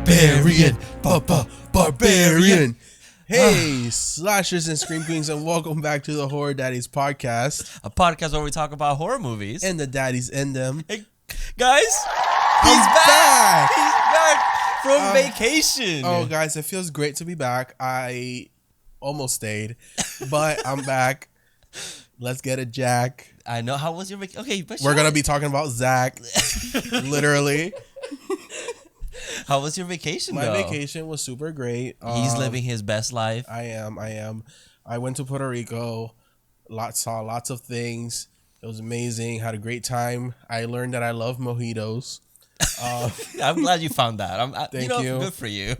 Barbarian, Barbarian. Hey, slashers and scream queens, and welcome back to the Horror Daddies Podcast, a podcast where we talk about horror movies and the daddies in them. Hey, guys, he's back. He's back from vacation. Oh, guys, it feels great to be back. I almost stayed, but I'm back. Let's get it, Jack. I know. How was your vacation? Okay, but we're gonna be talking about Zach, literally. How was your vacation? My vacation was super great. He's living his best life. I am. I went to Puerto Rico. Saw lots of things. It was amazing. Had a great time. I learned that I love mojitos. I'm glad you found that. Thank you. Good for you.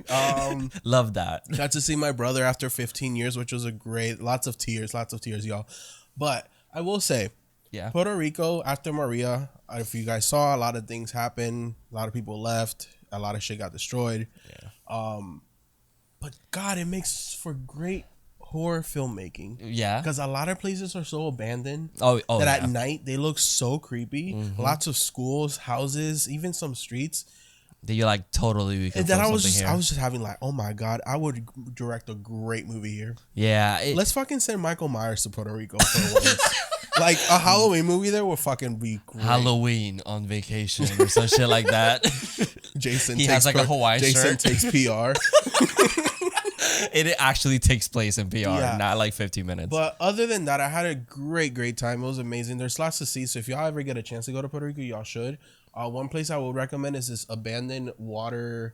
Love that. Got to see my brother after 15 years, which was a great. Lots of tears, y'all. But I will say, yeah, Puerto Rico after Maria. If you guys saw, a lot of things happened. A lot of people left. A lot of shit got destroyed. Yeah. But God, it makes for great horror filmmaking. Yeah. Because a lot of places are so abandoned. Oh, that at night they look so creepy. Mm-hmm. Lots of schools, houses, even some streets. That you're like totally. And then I was just having like, oh my God, I would direct a great movie here. Yeah. Let's fucking send Michael Myers to Puerto Rico for once. Like a Halloween movie there would fucking be great. Halloween on vacation or some shit like that. Jason has like a Hawaiian shirt. Jason takes PR. It actually takes place in PR, not like 15 minutes. But other than that, I had a great time. It was amazing. There's lots to see. So if y'all ever get a chance to go to Puerto Rico, y'all should. One place I would recommend is this abandoned water.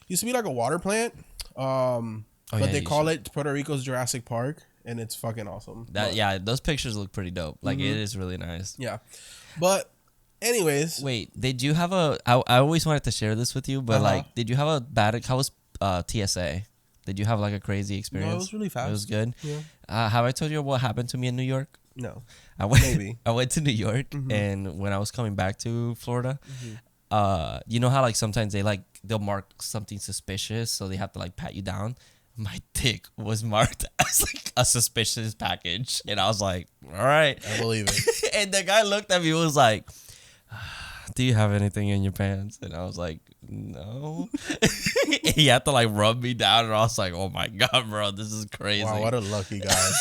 Used to be like a water plant. But they call it Puerto Rico's Jurassic Park. And it's fucking awesome. Those pictures look pretty dope. Like, it is really nice. Yeah. But anyways. Wait, did you have I always wanted to share this with you, but like, did you have a bad, how was TSA? Did you have like a crazy experience? No, it was really fast. It was good? Yeah. Have I told you what happened to me in New York? No. I went to New York, and when I was coming back to Florida, you know how like sometimes they'll mark something suspicious, so they have to like pat you down? My dick was marked as like a suspicious package. And I was like, all right. I believe it. And the guy looked at me and was like, do you have anything in your pants? And I was like, no. He had to like rub me down. And I was like, oh my God, bro, this is crazy. Wow, what a lucky guy.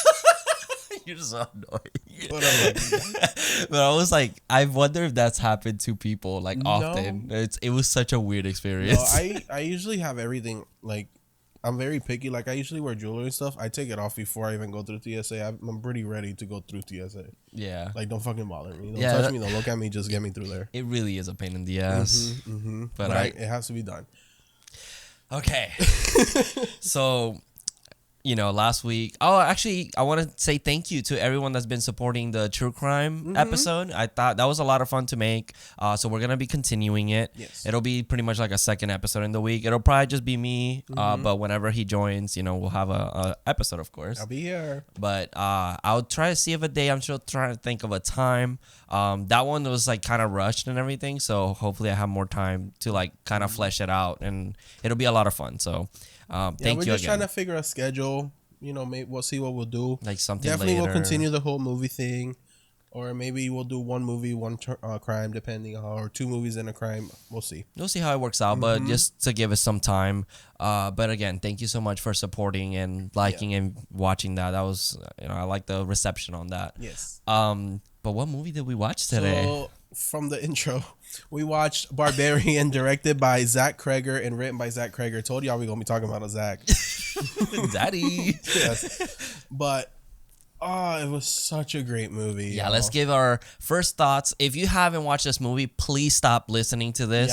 You're so annoying. What a lucky guy. But I was like, I wonder if that's happened to people like often. It was such a weird experience. No, I usually have everything like, I'm very picky. Like, I usually wear jewelry and stuff. I take it off before I even go through TSA. I'm pretty ready to go through TSA. Yeah. Like, don't fucking bother me. Don't touch me. Don't look at me. Just get me through there. It really is a pain in the ass. But it has to be done. Okay. So, last week. Oh, actually, I want to say thank you to everyone that's been supporting the true crime episode. I thought that was a lot of fun to make. So we're going to be continuing it. Yes. It'll be pretty much like a second episode in the week. It'll probably just be me. But whenever he joins, we'll have a episode, of course. I'll be here. But I'll try to see if a day. I'm still trying to think of a time. That one was like kind of rushed and everything. So hopefully I have more time to like kind of flesh it out. And it'll be a lot of fun. So thank you again. We're just trying to figure a schedule. Maybe we'll see what we'll do. Like something definitely later. We'll continue the whole movie thing, or maybe we'll do one movie, one crime, depending on, or two movies and a crime. We'll see. We'll see how it works out, but just to give us some time. But again, thank you so much for supporting and liking and watching that. That was, I like the reception on that. Yes. But what movie did we watch today? So, from the intro, we watched Barbarian, directed by Zach Kreger and written by Zach Kreger. Told y'all we're going to be talking about a Zach. Daddy. Yes. But, it was such a great movie. Yeah, let's give our first thoughts. If you haven't watched this movie, please stop listening to this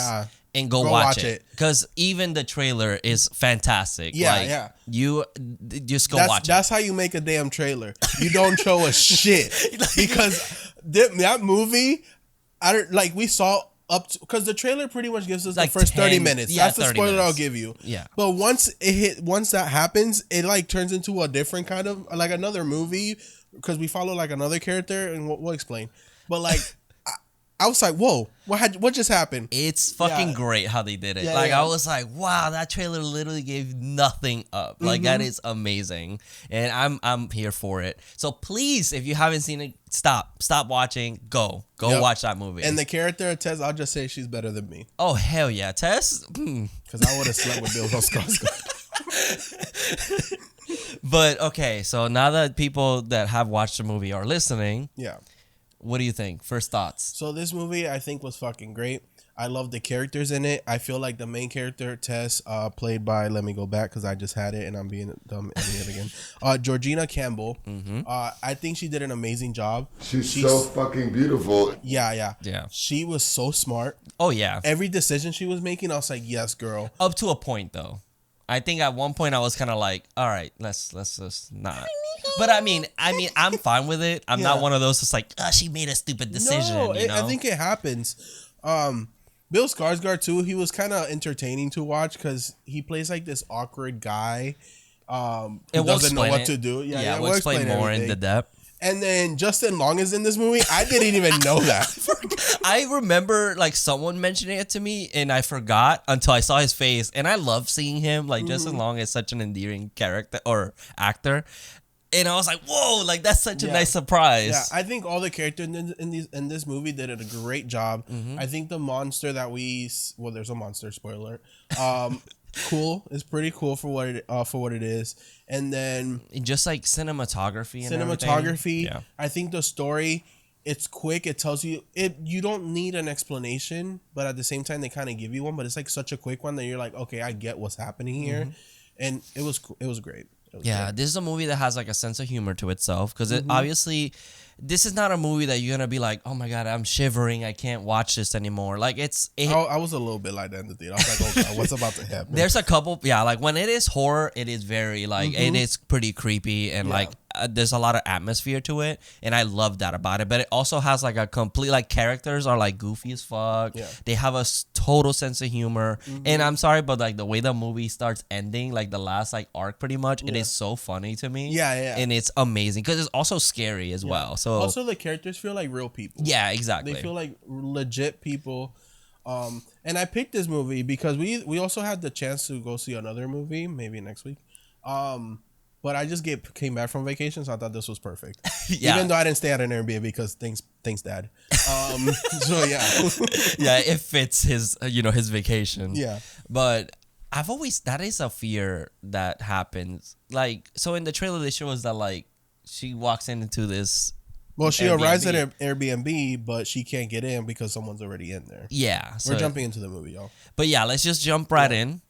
and go watch it. Because even the trailer is fantastic. Yeah, You just go watch it. That's how you make a damn trailer. You don't show a shit. Because that movie... we saw up to, because the trailer pretty much gives us like the first 30 minutes. That's the spoiler I'll give you. Yeah. But once that happens, it like turns into a different kind of like another movie because we follow like another character and we'll explain. But like I was like, whoa, what just happened? It's fucking great how they did it. Yeah, like yeah. I was like, wow, that trailer literally gave nothing up. Like that is amazing, and I'm here for it. So please, if you haven't seen it, stop watching. Go watch that movie. And the character of Tess, I'll just say she's better than me. Oh hell yeah, Tess. Because I would have slept with Bill Skarsgård. But okay, so now that people that have watched the movie are listening, Yeah. what do you think? First thoughts. So this movie, I think, was fucking great. I love the characters in it. I feel like the main character, Tess, played by, let me go back because I just had it and I'm being dumb idiot again. Georgina Campbell. I think she did an amazing job. She's so fucking beautiful. Yeah. Yeah. She was so smart. Oh yeah. Every decision she was making, I was like, yes, girl. Up to a point though. I think at one point I was kind of like, all right, let's just not. But I mean, I'm fine with it. I'm not one of those that's like, she made a stupid decision. No, you know? I think it happens. Bill Skarsgård too. He was kind of entertaining to watch because he plays like this awkward guy. Who doesn't know what to do. Yeah, we'll explain more in the depth. And then Justin Long is in this movie. I didn't even know that. I remember like someone mentioning it to me and I forgot until I saw his face. And I love seeing him. Like Justin Long is such an endearing character or actor. And I was like, whoa, like that's such a nice surprise. Yeah, I think all the characters in this movie did a great job. I think the monster that there's a monster, spoiler. Cool. It's pretty cool for what it is. And then just like cinematography and cinematography. Yeah. I think the story, it's quick. It tells you you don't need an explanation, but at the same time they kind of give you one, but it's like such a quick one that you're like, okay, I get what's happening here. And it was great. This is a movie that has like a sense of humor to itself because it obviously this is not a movie that you're gonna be like, oh my god, I'm shivering, I can't watch this anymore. Like I was a little bit like that in the theater. I was like, oh god, what's about to happen? There's a couple, like when it is horror, it is very like it is pretty creepy and like there's a lot of atmosphere to it, and I love that about it. But it also has like a complete like characters are like goofy as fuck. Yeah. They have a total sense of humor, and I'm sorry, but like the way the movie starts ending, like the last like arc, pretty much, it is so funny to me. Yeah. And it's amazing because it's also scary as well. So also the characters feel like real people. Yeah, exactly. They feel like legit people. And I picked this movie because we also had the chance to go see another movie maybe next week. But I just came back from vacation, so I thought this was perfect. Even though I didn't stay at an Airbnb because thanks Dad. So yeah. It fits his his vacation. Yeah. But that is a fear that happens. Like, so in the trailer they show us that like she walks into this. Well, she Airbnb. arrives at an Airbnb, but she can't get in because someone's already in there. Yeah. So, We're jumping into the movie, y'all. But yeah, let's just jump right in.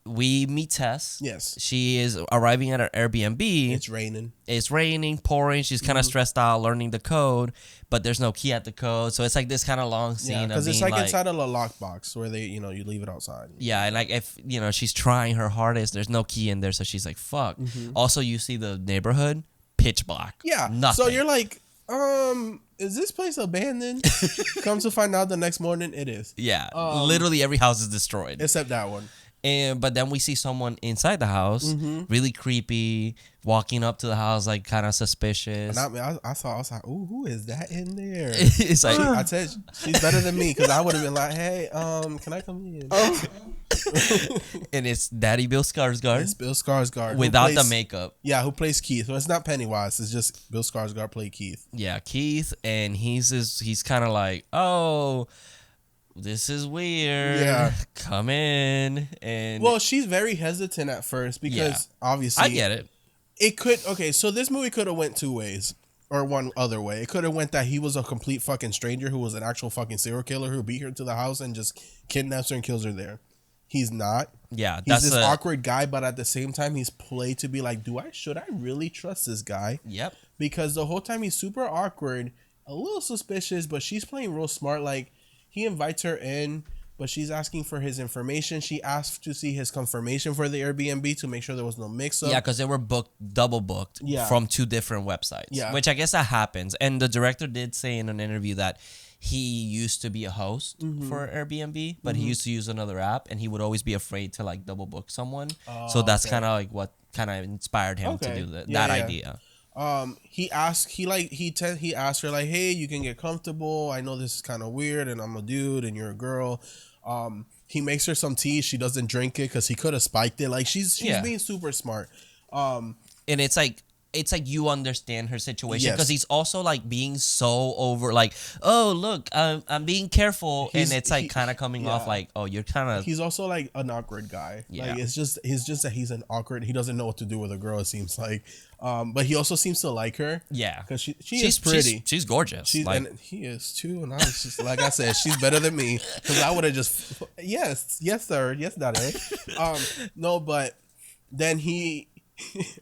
We meet Tess. Yes. She is arriving at her Airbnb. It's raining. It's raining, pouring. She's kind of stressed out learning the code, but there's no key at the code. So it's like this kind of long scene. Because it's like inside of a lockbox where they, you leave it outside. Yeah, and like if, she's trying her hardest, there's no key in there. So she's like, fuck. Also, you see the neighborhood, pitch black. Yeah. Nothing. So you're like, is this place abandoned? Come to find out the next morning, it is. Yeah. Literally every house is destroyed. Except that one. But then we see someone inside the house, really creepy, walking up to the house, like kind of suspicious. And I was like, ooh, who is that in there? It's like I said she's better than me because I would have been like, hey, can I come in? And it's Daddy Bill Skarsgård. It's Bill Skarsgård without the makeup. Yeah, who plays Keith? So it's not Pennywise. It's just Bill Skarsgård play Keith. Yeah, Keith, and he's kind of like, oh, this is weird. Yeah. Come in. And well, she's very hesitant at first because obviously I get it. It could so this movie could have went two ways or one other way. It could have went that he was a complete fucking stranger who was an actual fucking serial killer who beat her to the house and just kidnaps her and kills her there. He's not. Yeah, he's this awkward guy, but at the same time he's played to be like, should I really trust this guy? Yep. Because the whole time he's super awkward, a little suspicious, but she's playing real smart. Like, he invites her in, but she's asking for his information. She asked to see his confirmation for the Airbnb to make sure there was no mix-up. Yeah, because they were double booked from two different websites. Yeah. Which I guess that happens. And the director did say in an interview that he used to be a host for Airbnb, but he used to use another app, and he would always be afraid to like double book someone. So that's kind of like what kind of inspired him to do that idea. He asked he asked her like, hey, you can get comfortable. I know this is kind of weird, and I'm a dude, and you're a girl. He makes her some tea. She doesn't drink it because he could have spiked it. Like she's being super smart. And it's like you understand her situation because he's also like being so over like, oh look, I'm being careful, and it's like kind of coming off like, oh, you're kind of. He's also like an awkward guy. Yeah. Like it's just that he's an awkward. He doesn't know what to do with a girl. It seems like, but he also seems to like her. Yeah, because she's pretty. She's gorgeous. And he is too. And I was just like I said, she's better than me because I would have just yes sir, yes daddy. No, but then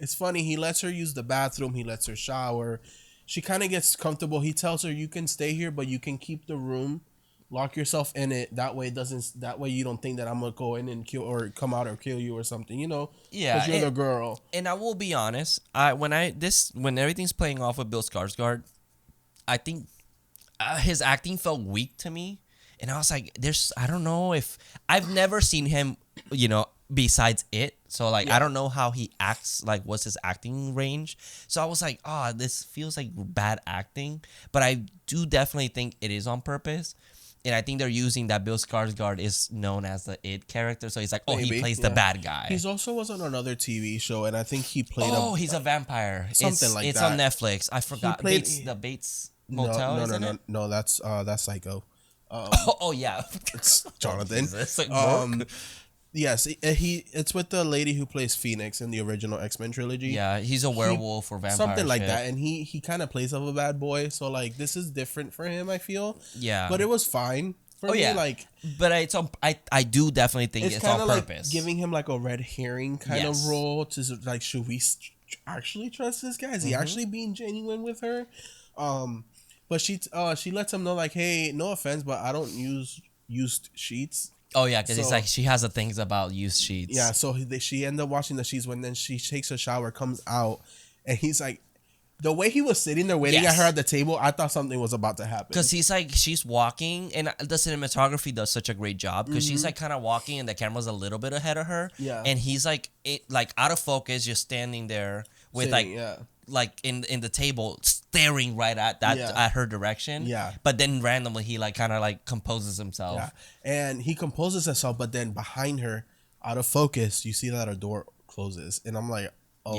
it's funny, he lets her use the bathroom, he lets her shower, she kind of gets comfortable. He tells her, you can stay here, but you can keep the room, lock yourself in it, that way you don't think that I'm gonna go in and kill or come out or kill you or something, you know. Yeah, because you're the girl. And I will be honest, when everything's playing off with Bill Skarsgård, I think his acting felt weak to me, and I was like, I don't know if I've never seen him, you know, besides it, so like I don't know how he acts, like what's his acting range. So I was like, this feels like bad acting, but I do definitely think it is on purpose, and I think they're using that Bill Skarsgård is known as the it character, so he's like, he plays the bad guy. He's also was on another TV show, and I think he played he's a vampire, something like it's that. On Netflix. I forgot. Bates Motel. No, that's Psycho. Yeah, it's Jonathan. Yes, it's with the lady who plays Phoenix in the original X-Men trilogy. Yeah, he's a werewolf or vampire. Something like that, and he kind of plays of a bad boy, so like this is different for him, I feel. Yeah. But it was fine for me, like. But I do definitely think it's on purpose. Like giving him like a red herring kind of role to like, should we actually trust this guy? Is he actually being genuine with her? But she lets him know like, hey, no offense, but I don't use used sheets. Oh yeah, because it's like she has the things about used sheets. Yeah, so she ended up washing the sheets. When then she takes a shower, comes out, and he's like, the way he was sitting there waiting at her at the table, I thought something was about to happen. Because he's like, she's walking, and the cinematography does such a great job. Because she's like kind of walking, and the camera's a little bit ahead of her. Yeah, and he's like out of focus, just standing there with like in the table, staring right at that at her direction. Yeah. But then randomly he like kind of like composes himself. Yeah. And he composes himself, but then behind her, out of focus, you see that her door closes, and I'm like,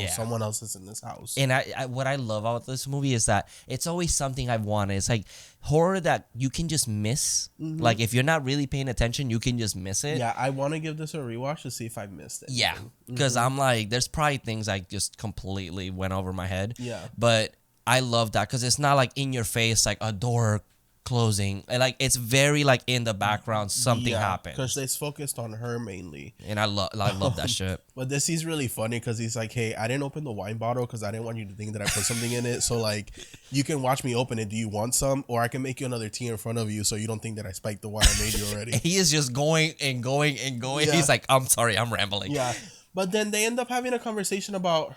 someone else is in this house. And I what I love about this movie is that it's always something I've wanted. It's like horror that you can just miss. Like if you're not really paying attention, you can just miss it. Yeah, I want to give this a rewatch to see if I missed it. Yeah, because I'm like, there's probably things I just completely went over my head. Yeah, but I love that because it's not like in your face, like a door closing, and like it's very like in the background something happens because it's focused on her mainly, and I love that shit. But this is really funny because he's like, hey, I didn't open the wine bottle because I didn't want you to think that I put something in it, so like you can watch me open it. Do you want some, or I can make you another tea in front of you so you don't think that I spiked the wine I made you already. He is just going and going and going. He's like, I'm sorry, I'm rambling. Yeah, but then they end up having a conversation about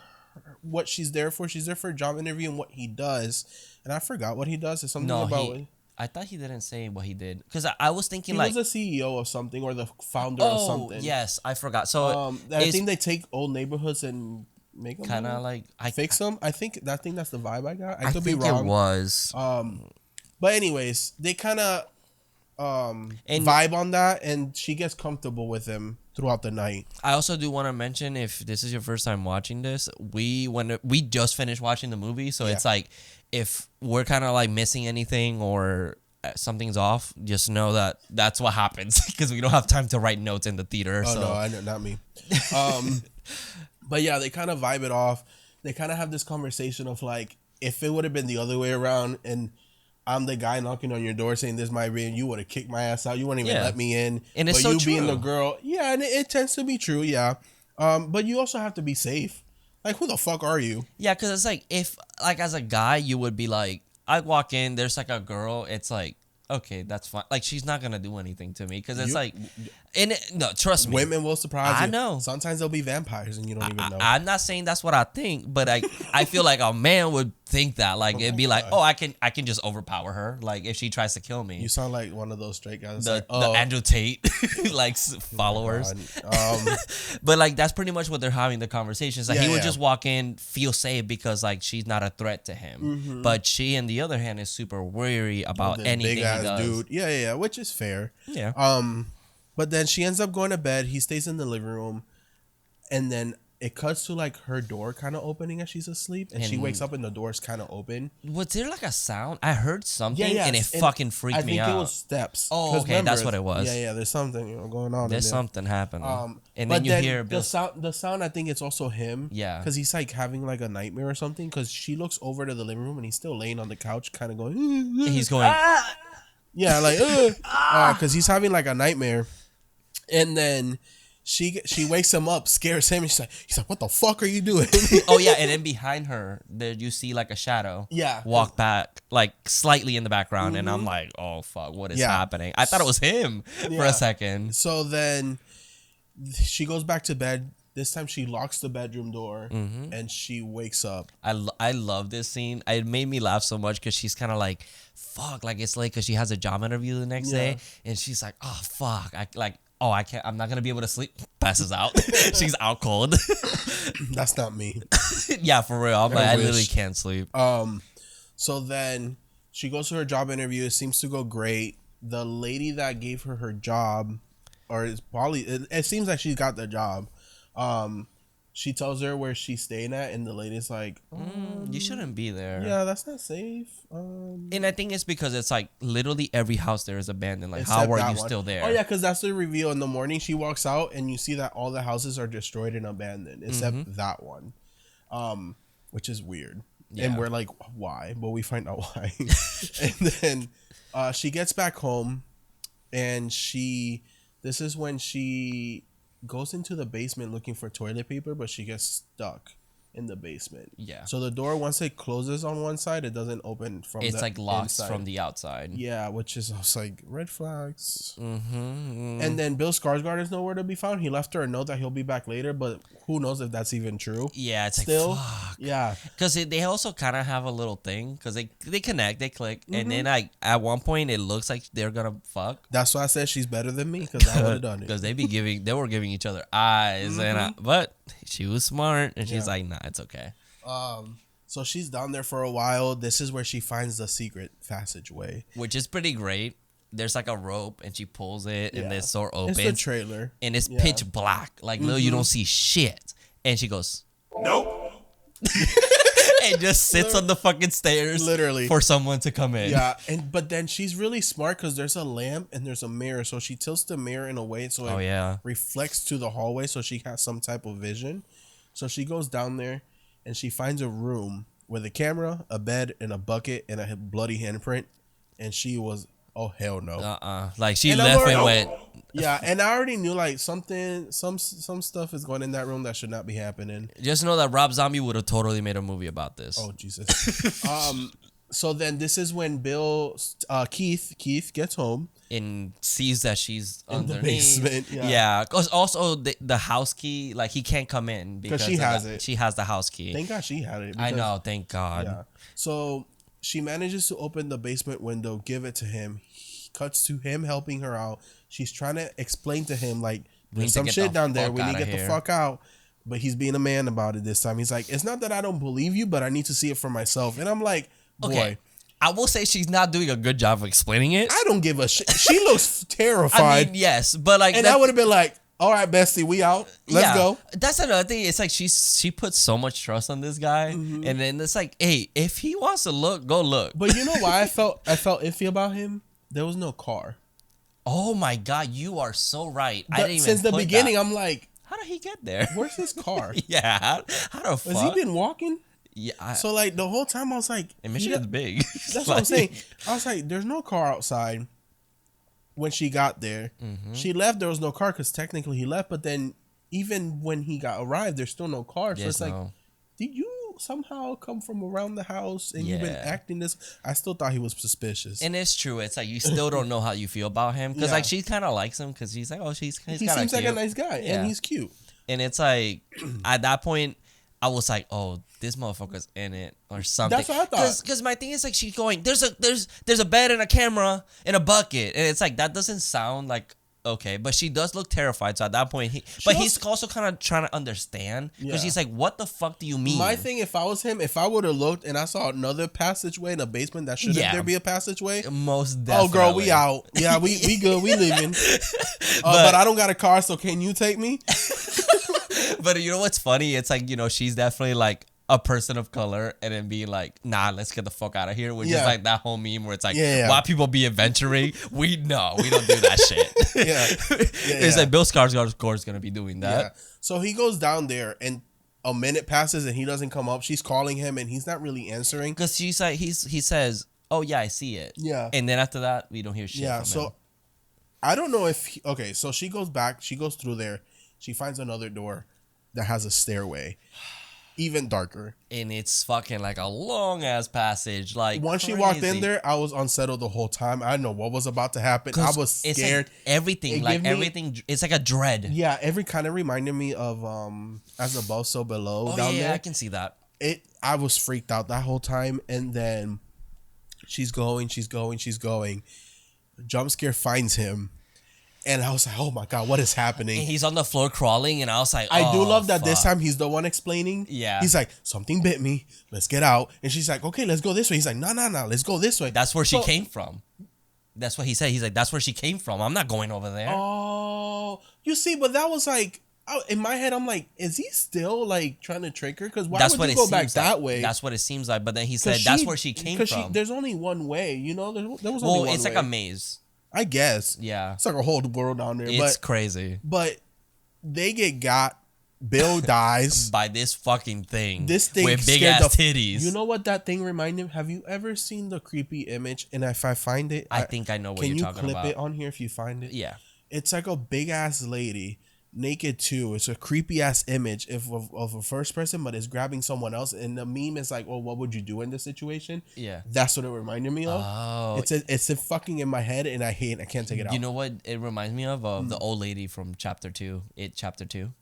what she's there for. She's there for a job interview and what he does, and I forgot what he does. It's something about. I thought he didn't say what he did because I was thinking he like was a CEO of something or the founder of something. Yes, I forgot. So I think they take old neighborhoods and make them kind of like fix them. I think that's the vibe I got. I could be wrong. It was. But anyways, they kind of vibe on that, and she gets comfortable with him throughout the night. I also do want to mention, if this is your first time watching this, we just finished watching the movie, so it's like if we're kind of like missing anything or something's off, just know that that's what happens because we don't have time to write notes in the theater. Oh no, I know, not me. But yeah, they kind of vibe it off. They kind of have this conversation of like, if it would have been the other way around and I'm the guy knocking on your door saying this might be, and you would have kicked my ass out. You wouldn't even let me in. And it's but so you true. being the girl, and it tends to be true, but you also have to be safe. Like, who the fuck are you? Yeah, because it's like, if like as a guy, you would be like, I walk in, there's like a girl. It's like, okay, that's fine. Like, she's not gonna do anything to me because it's like, no, trust me, women will surprise you. I know. Sometimes they'll be vampires and you don't even know. I'm not saying that's what I think, but I feel like a man would think that. Like, it'd be like, oh, I can just overpower her. Like, if she tries to kill me. You sound like one of those straight guys. The like, Andrew Tate like followers. But like, that's pretty much what they're having the conversations. Like, he would just walk in, feel safe because like she's not a threat to him. But she, on the other hand, is super worried about anything big ass he does. dude. Yeah, which is fair. Yeah. But then she ends up going to bed. He stays in the living room, and then it cuts to like her door kind of opening as she's asleep, and she wakes up and the door's kind of open. Was there like a sound? I heard something and it fucking freaked me out. I think it was steps. Oh, okay, remember, that's what it was. Yeah, there's something going on. There's something happening. And but then you hear the sound. I think it's also him. Yeah, because he's like having like a nightmare or something. Because she looks over to the living room and he's still laying on the couch, kind of going. He's going. Yeah, like because he's having like a nightmare, and then. She wakes him up, scares him, and he's like, what the fuck are you doing? Oh, yeah, and then behind her, there you see like a shadow walk back, like slightly in the background, and I'm like, oh, fuck, what is happening? I thought it was him for a second. So then she goes back to bed. This time she locks the bedroom door, and she wakes up. I love this scene. It made me laugh so much because she's kind of like, fuck, like it's late because she has a job interview the next day, and she's like, oh, fuck, I can't. I'm not gonna be able to sleep. Passes out. She's out cold. That's not me. Yeah, for real. I'm like, I literally can't sleep. So then she goes to her job interview. It seems to go great. The lady that gave her job, or is probably it seems like she's got the job. She tells her where she's staying at, and the lady's like, you shouldn't be there. Yeah, that's not safe. And I think it's because it's like literally every house there is abandoned. Like, how are you still there? Oh, yeah, because that's the reveal in the morning. She walks out, and you see that all the houses are destroyed and abandoned, except that one, which is weird. Yeah. And we're like, why? But we find out why. And then she gets back home, and this is when she goes into the basement looking for toilet paper, but she gets stuck in the basement. Yeah. So the door, once it closes on one side, it doesn't open from it's the like locked inside. From the outside. Yeah, which is also like red flags. And then Bill Skarsgård is nowhere to be found. He left her a note that he'll be back later, but who knows if that's even true. Yeah, it's still, like, fuck. Yeah. Because they also kind of have a little thing, because they connect, they click, and then like at one point it looks like they're gonna fuck. That's why I said she's better than me, because I would have done it. Because they were giving each other eyes, but she was smart, and she's like, nah, it's okay. So she's down there for a while. This is where she finds the secret passageway, which is pretty great. There's like a rope, and she pulls it, and this door opens. It's the trailer, and it's pitch black. Like, no, you don't see shit. And she goes, nope. And just sits on the fucking stairs, literally, for someone to come in. Yeah, but then she's really smart because there's a lamp and there's a mirror, so she tilts the mirror in a way so it reflects to the hallway, so she has some type of vision. So she goes down there, and she finds a room with a camera, a bed, and a bucket, and a bloody handprint. And she was, oh, hell no. Like, she left and went. Yeah, and I already knew, like, some stuff is going in that room that should not be happening. Just know that Rob Zombie would have totally made a movie about this. Oh, Jesus. So then this is when Keith gets home. And sees that she's in the basement. Yeah, because also the house key, like, he can't come in because she has it. She has the house key. Thank God she had it. I know, thank God. Yeah. So she manages to open the basement window, give it to him. He cuts to him helping her out. She's trying to explain to him, like, there's some shit down there. We need to get the fuck out. But he's being a man about it this time. He's like, it's not that I don't believe you, but I need to see it for myself. And I'm like, boy. Okay. I will say she's not doing a good job of explaining it. I don't give a shit. She looks terrified. I mean, yes, but like, and I would have been like, all right, bestie, we out. Let's go. That's another thing. It's like she puts so much trust on this guy, and then it's like, hey, if he wants to look, go look. But you know why I felt iffy about him? There was no car. Oh my God, you are so right. I didn't even since the beginning, I'm like, how did he get there? Where's his car? Yeah, how the fuck? Has he been walking? Yeah. So like the whole time I was like, and Michigan's big. That's what I'm saying. I was like, there's no car outside. When she got there, she left. There was no car because technically he left. But then even when he arrived, there's still no car. So it's like, did you somehow come from around the house and you've been acting this? I still thought he was suspicious. And it's true. It's like you still don't know how you feel about him because like she kind of likes him because he's like, oh, he seems like a nice guy and he's cute. And it's like at that point, I was like, oh, this motherfucker's in it or something. That's what I thought. Because my thing is like she's going, there's a bed and a camera and a bucket, and it's like that doesn't sound like okay, but she does look terrified. So at that point, he's also kind of trying to understand because she's like, what the fuck do you mean? My thing, if I was him, if I would have looked and I saw another passageway in a basement that shouldn't there be a passageway? Most definitely. Oh, girl, we out. Yeah, we good. We leaving. But I don't got a car, so can you take me? But you know what's funny? It's like, she's definitely like a person of color and then being like, nah, let's get the fuck out of here. Which is like that whole meme where it's like, why people be adventuring? We don't do that shit. It's like Bill Skarsgård, of course, going to be doing that. Yeah. So he goes down there and a minute passes and he doesn't come up. She's calling him and he's not really answering. Because she's like, he says, oh yeah, I see it. Yeah. And then after that, we don't hear shit from him. I don't know if, so she goes back, she goes through there. She finds another door that has a stairway, even darker. And it's fucking like a long ass passage. Like once she walked in there, I was unsettled the whole time. I didn't know what was about to happen. I was scared. Like everything, it's like a dread. Yeah, every kind of reminded me of As Above, So Below. Oh down yeah, there. I can see that. I was freaked out that whole time, and then she's going. Jump scare finds him. And I was like, oh my God, what is happening? And he's on the floor crawling, and I was like, I do love that this time he's the one explaining. Yeah. He's like, something bit me. Let's get out. And she's like, okay, let's go this way. He's like, no, let's go this way. That's where she came from. That's what he said. He's like, that's where she came from. I'm not going over there. Oh, you see, but that was like, in my head, I'm like, is he still like trying to trick her? Because why would you go back that way? That's what it seems like. But then he said, that's where she came from. There's only one way, there was only one way. Well, it's like a maze. I guess. Yeah. It's like a whole world down there. It's crazy. But they get got. Bill dies. By this fucking thing. This thing with big ass titties. You know what that thing reminded me? Have you ever seen the creepy image? And if I find it. I think I know what you're talking about. Can you clip it on here if you find it? Yeah. It's like a big ass lady. Naked too. It's a creepy ass image of a first person, but it's grabbing someone else. And the meme is like, well, what would you do in this situation? Yeah. That's what it reminded me of. Oh. It's a fucking in my head and I can't take it out. You know what it reminds me of? The old lady from chapter 2. Chapter 2.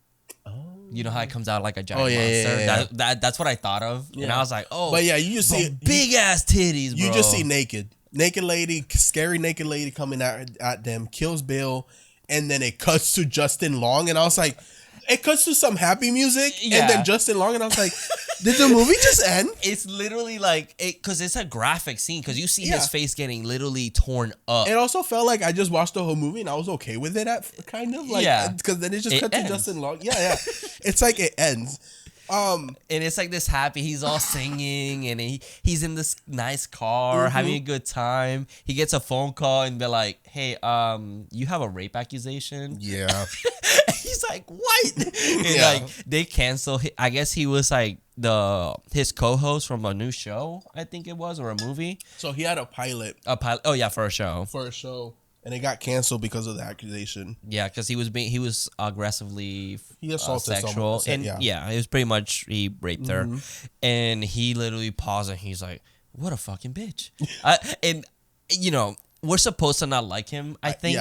Oh. You know how it comes out like a giant monster? Yeah. That's what I thought of. Yeah. And I was like, oh. But yeah, you just see big ass titties, bro. You just see naked lady, scary naked lady coming at them, kills Bill. And then it cuts to Justin Long, and I was like, it cuts to some happy music, and then Justin Long, and I was like, did the movie just end? It's literally like, because it's a graphic scene, because you see his face getting literally torn up. It also felt like I just watched the whole movie, and I was okay with it, because then it just cut to Justin Long. Yeah. It's like it ends. And it's like this happy, he's all singing and he's in this nice car having a good time. He gets a phone call and they're like, hey, you have a rape accusation? Yeah. He's like, what? And like they cancel. I guess he was like his co-host from a new show, I think it was, or a movie. So he had a pilot. Oh yeah, for a show. And it got canceled because of the accusation. Yeah, because he was aggressively assaulted sexual, someone. And it was pretty much he raped her, and he literally paused and he's like, "What a fucking bitch!" And we're supposed to not like him. I think.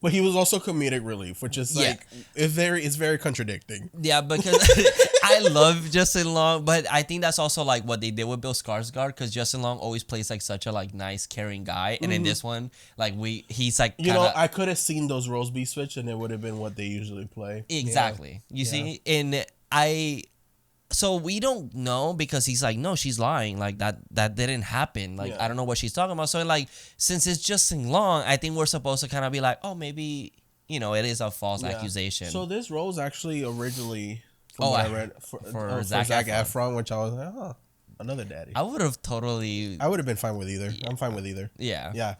But he was also comedic relief, which is like it's very contradicting. Yeah, because I love Justin Long, but I think that's also like what they did with Bill Skarsgård, because Justin Long always plays like such a like nice, caring guy, and in this one, like he's like I could have seen those roles be switched, and it would have been what they usually play. Exactly. You see, and So we don't know, because he's like, no, she's lying. Like that didn't happen. Like I don't know what she's talking about. So like, since it's Justin Long, I think we're supposed to kind of be like, oh, maybe it is a false accusation. So this role is actually originally I read for Zac Efron, which I was like, another daddy. I would have been fine with either. Yeah. I'm fine with either. Yeah.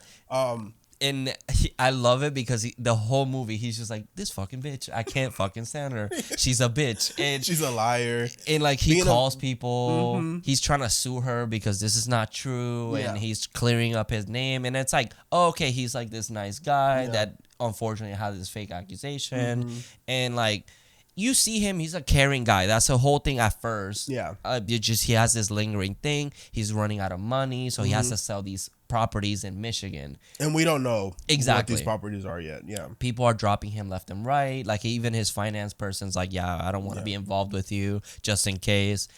And I love it because the whole movie, he's just like, this fucking bitch. I can't fucking stand her. She's a bitch. And she's a liar. And like he calls people. He's trying to sue her because this is not true. Yeah. And he's clearing up his name. And it's like, okay, he's like this nice guy that unfortunately has this fake accusation. And like, you see him, he's a caring guy. That's the whole thing at first. Yeah. He has this lingering thing. He's running out of money, so he has to sell these properties in Michigan. And we don't know exactly what these properties are yet. Yeah. People are dropping him left and right. Like even his finance person's like, yeah, I don't want to be involved with you just in case.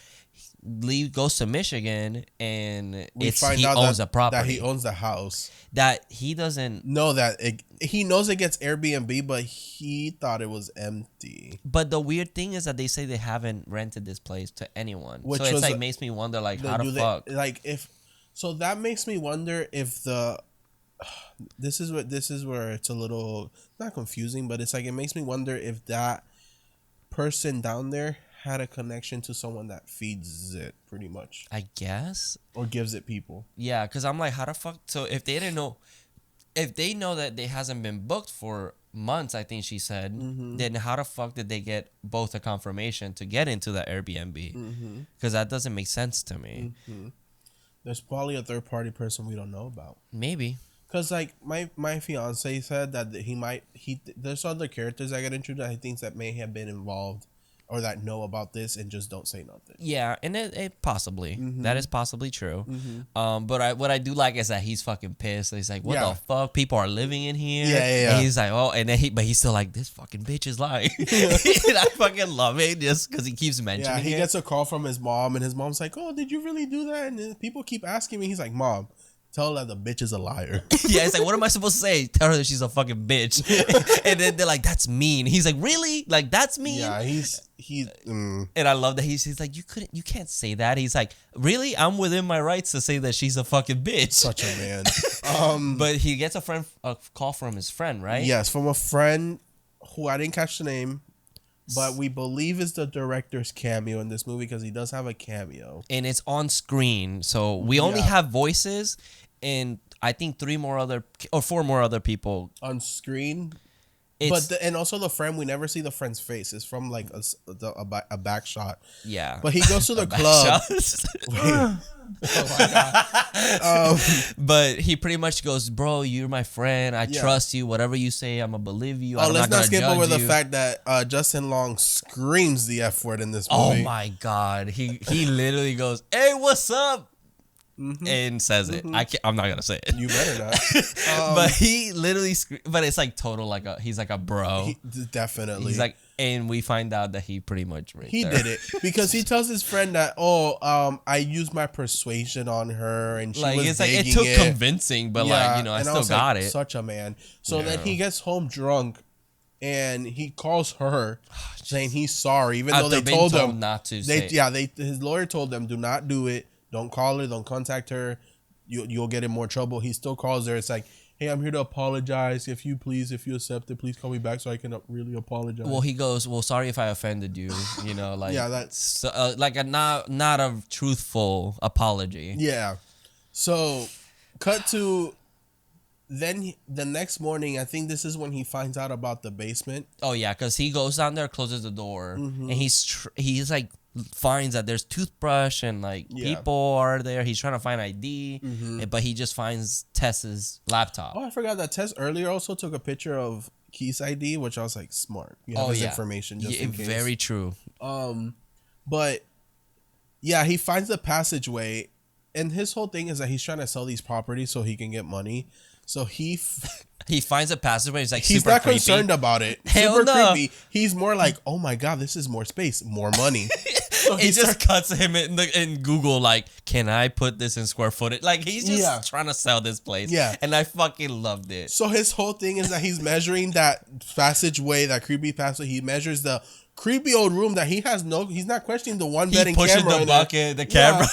Goes to Michigan and he owns a property. That he owns the house. That he doesn't know that he knows it gets Airbnb, but he thought it was empty. But the weird thing is that they say they haven't rented this place to anyone. Which so it's like makes me wonder like how the fuck like if so that makes me wonder if the this is where it's a little not confusing, but it's like it makes me wonder if that person down there had a connection to someone that feeds it, pretty much. I guess. Or gives it people. Yeah, because I'm like, how the fuck? So if they didn't know, if they know that they hasn't been booked for months, I think she said, then how the fuck did they get both a confirmation to get into the Airbnb? Because that doesn't make sense to me. There's probably a third party person we don't know about. Maybe. Because like my fiance said that there's other characters that get introduced that he thinks that may have been involved or that know about this and just don't say nothing. Yeah, and it possibly that is possibly true. But what I do like is that he's fucking pissed. He's like, "What the fuck? People are living in here." Yeah. And he's like, "Oh," and then he's still like, "This fucking bitch is lying." And I fucking love it just because he keeps mentioning. Yeah, he gets a call from his mom, and his mom's like, "Oh, did you really do that?" And then people keep asking me. He's like, "Mom, tell her that the bitch is a liar." Yeah, it's like, what am I supposed to say? Tell her that she's a fucking bitch. And then they're like, that's mean. He's like, really? Like, that's mean? Yeah, and I love that he's like, you can't say that. He's like, really? I'm within my rights to say that she's a fucking bitch. Such a man. But he gets a call from his friend, right? Yes, from a friend who I didn't catch the name, but we believe is the director's cameo in this movie because he does have a cameo. And it's on screen. So we only have voices and I think 4 more other people on screen. And also the friend, we never see the friend's face. It's from like a back shot. Yeah. But he goes to the club. Oh my God. But he pretty much goes, bro, you're my friend. I trust you. Whatever you say, I'm going to believe you. Let's not skip over the fact that Justin Long screams the F word in this movie. Oh my God. He literally goes, hey, what's up? And says it. I'm not gonna say it. You better not. But he literally, but it's like total he's like a bro. Definitely. He's like, and we find out that he pretty much did it because he tells his friend that I used my persuasion on her and she was it's like it took convincing, but I still got it. Such a man. So then he gets home drunk. And he calls her saying he's sorry, even though they told him not to. His lawyer told them, do not do it. Don't call her. Don't contact her. You'll get in more trouble. He still calls her. It's like, hey, I'm here to apologize. If you accept it, please call me back so I can really apologize. Well, he goes, well, sorry if I offended you. That's like a not a truthful apology. Yeah. So, cut to. Then the next morning, I think this is when he finds out about the basement. Oh yeah, because he goes down there, closes the door, and he's like finds that there's toothbrush and people are there. He's trying to find ID, but he just finds Tess's laptop. Oh, I forgot that Tess earlier also took a picture of Keith's ID, which I was like, smart. You have his information just in case. Very true. But yeah, he finds the passageway, and his whole thing is that he's trying to sell these properties so he can get money. So he finds a passageway. He's like, he's super not creepy. Concerned about it. Hell super no. creepy. He's more like, oh my God, this is more space, more money. So he just cuts him in Google like, can I put this in square footage? Like he's just trying to sell this place. Yeah, and I fucking loved it. So his whole thing is that he's measuring that passageway, that creepy passageway. He measures the creepy old room that he's not questioning the one bed and camera. He pushes the bucket, the camera.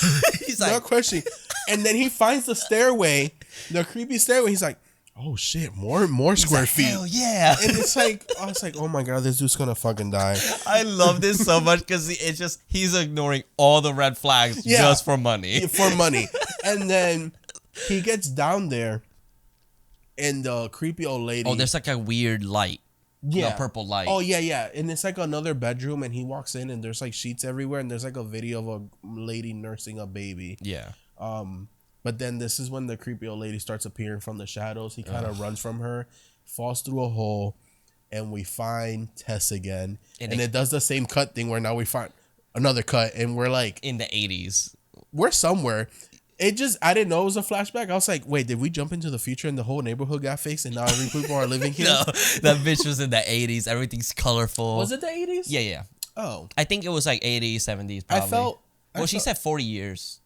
He's like, not questioning. And then he finds the stairway, the creepy stairway. He's like, oh shit, more square feet. Hell yeah. And it's like, I was like, oh my God, this dude's gonna fucking die. I love this so much because he's ignoring all the red flags just for money. For money. And then he gets down there and the creepy old lady. Oh, there's like a weird light. Yeah. A purple light. Oh, yeah. And it's like another bedroom and he walks in and there's like sheets everywhere and there's like a video of a lady nursing a baby. Yeah. But then this is when the creepy old lady starts appearing from the shadows. He kind of runs from her, falls through a hole, and we find Tess again, and it does the same cut thing where now we find another cut, and we're like in the 80s. We're somewhere. I didn't know it was a flashback. I was like, wait, did we jump into the future and the whole neighborhood got fixed and now every people are living here? No, that bitch was in the 80s. Everything's colorful. Was it the 80s? Yeah. Oh. I think it was like 80s, 70s probably. She said 40 years.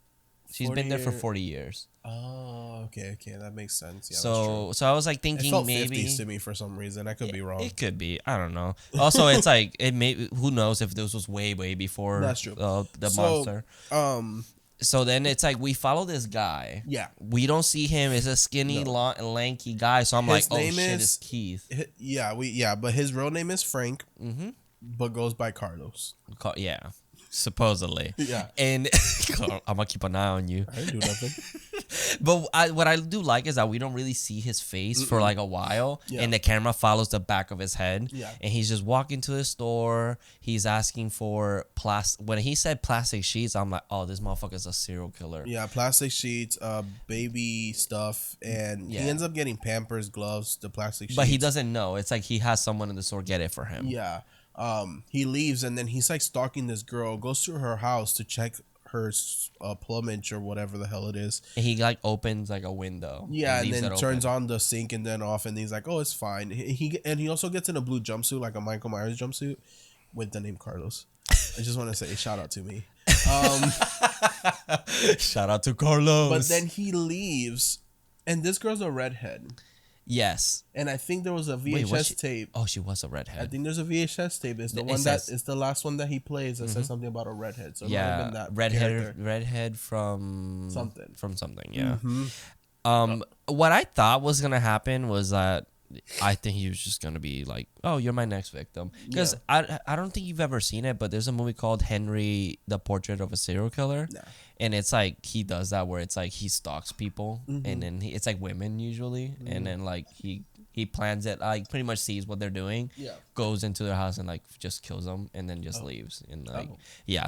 She's been there for 40 years. Oh, okay. That makes sense. Yeah, so I was like thinking, it felt maybe 50s to me for some reason. I could be wrong. It could be. I don't know. Also, it's like who knows if this was way before. That's true. The monster. So then it's like we follow this guy. Yeah. We don't see him. It's a skinny, lanky guy. So I'm like, oh shit, it's Keith. But his real name is Frank. Mm-hmm. But goes by Carlos. Yeah. Supposedly. Yeah. And I'm going to keep an eye on you. I didn't do nothing. But what I do like is that we don't really see his face for like a while. Yeah. And the camera follows the back of his head. Yeah. And he's just walking to the store. He's asking for plastic. When he said plastic sheets, I'm like, oh, this motherfucker's a serial killer. Yeah, plastic sheets, baby stuff. And he ends up getting Pampers, gloves, the plastic sheets. But he doesn't know. It's like he has someone in the store get it for him. Yeah. He leaves and then he's like stalking this girl, goes to her house to check her plumage or whatever the hell it is. And he like opens like a window. Yeah, and then turns on the sink and then off, and he's like, "Oh, it's fine." He also gets in a blue jumpsuit, like a Michael Myers jumpsuit, with the name Carlos. I just want to say shout out to me. Shout out to Carlos. But then he leaves, and this girl's a redhead. Yes. And I think there was a VHS tape. Oh, she was a redhead. I think there's a VHS tape. It's it's the last one that he plays that says something about a redhead. So yeah, that redhead from something. Yeah. Mm-hmm. What I thought was gonna happen was that I think he was just gonna be like, "Oh, you're my next victim," because I don't think you've ever seen it, but there's a movie called Henry: The Portrait of a Serial Killer. No. And it's like he does that where it's like he stalks people, and then it's like women usually, and then like he plans it, like pretty much sees what they're doing, goes into their house and like just kills them, and then just leaves. And like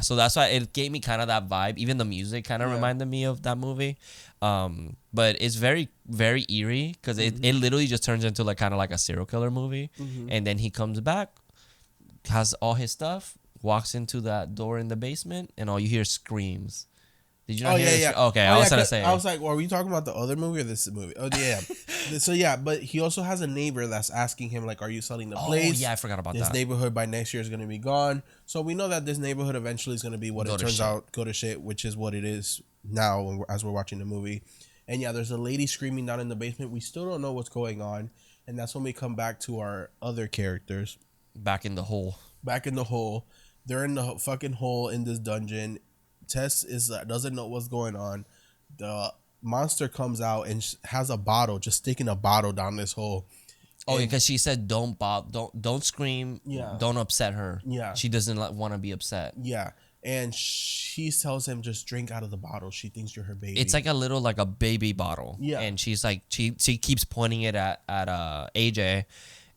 so that's why it gave me kind of that vibe. Even the music kind of reminded me of that movie, but it's very very eerie because it literally just turns into like kind of like a serial killer movie, and then he comes back, has all his stuff, walks into that door in the basement, and all you hear is screams. Did you not hear it? Okay, I was trying to say. I was like, well, are we talking about the other movie or this movie? Oh, yeah. So, yeah, but he also has a neighbor that's asking him, like, are you selling the place? Oh, yeah, I forgot about that. This neighborhood by next year is going to be gone. So we know that this neighborhood eventually is going to be what it turns out, go to shit, which is what it is now as we're watching the movie. And, yeah, there's a lady screaming down in the basement. We still don't know what's going on. And that's when we come back to our other characters. Back in the hole. They're in the fucking hole in this dungeon. Tess doesn't know what's going on. The monster comes out and has a bottle, just sticking a bottle down this hole. Oh, because she said don't scream. Yeah. Don't upset her. Yeah. She doesn't want to be upset. Yeah. And she tells him just drink out of the bottle. She thinks you're her baby. It's like a baby bottle. Yeah. And she's like she keeps pointing it at AJ.